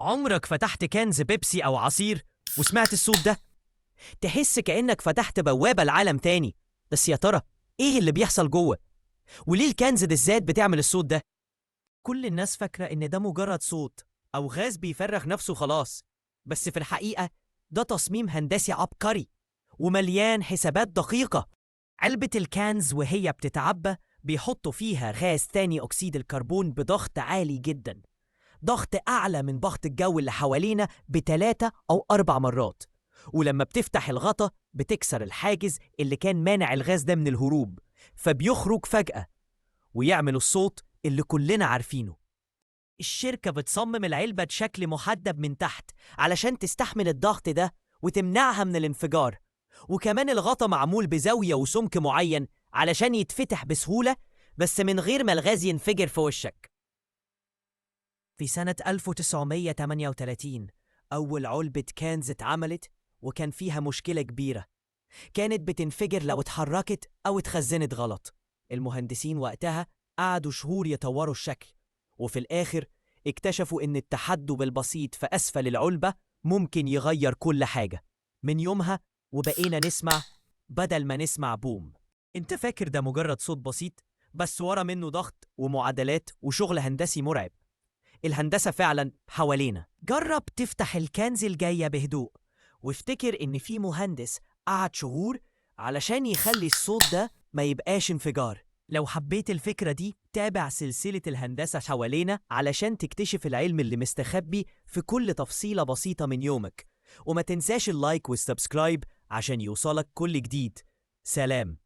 عمرك فتحت كنز بيبسي أو عصير وسمعت الصوت ده؟ تحس كأنك فتحت بوابة لعالم تاني. بس يا ترى إيه اللي بيحصل جوه؟ وليه الكنز بالذات بتعمل الصوت ده؟ كل الناس فاكرة إن ده مجرد صوت أو غاز بيفرغ نفسه خلاص، بس في الحقيقة ده تصميم هندسي عبقري ومليان حسابات دقيقة. علبة الكنز وهي بتتعبى بيحطوا فيها غاز ثاني أكسيد الكربون بضغط عالي جدا، ضغط أعلى من ضغط الجو اللي حوالينا ب3 أو 4 مرات. ولما بتفتح الغطا بتكسر الحاجز اللي كان مانع الغاز ده من الهروب، فبيخرج فجأة ويعمل الصوت اللي كلنا عارفينه. الشركة بتصمم العلبة بشكل محدب من تحت علشان تستحمل الضغط ده وتمنعها من الانفجار، وكمان الغطا معمول بزاوية وسمك معين علشان يتفتح بسهولة بس من غير ما الغاز ينفجر في وشك. في سنة 1938 أول علبة كنز اتعملت، وكان فيها مشكلة كبيرة، كانت بتنفجر لو اتحركت أو اتخزنت غلط. المهندسين وقتها قعدوا شهور يطوروا الشكل، وفي الآخر اكتشفوا إن التحدب البسيط في أسفل العلبة ممكن يغير كل حاجة. من يومها وبقينا نسمع بدل ما نسمع بوم. انت فاكر ده مجرد صوت بسيط، بس ورا منه ضغط ومعادلات وشغل هندسي مرعب. الهندسة فعلا حوالينا. جرب تفتح الكنز الجاية بهدوء وافتكر إن في مهندس قعد شهور علشان يخلي الصوت ده ما يبقاش انفجار. لو حبيت الفكرة دي تابع سلسلة الهندسة حوالينا علشان تكتشف العلم اللي مستخبي في كل تفصيلة بسيطة من يومك. وما تنساش اللايك والسبسكرايب عشان يوصلك كل جديد. سلام.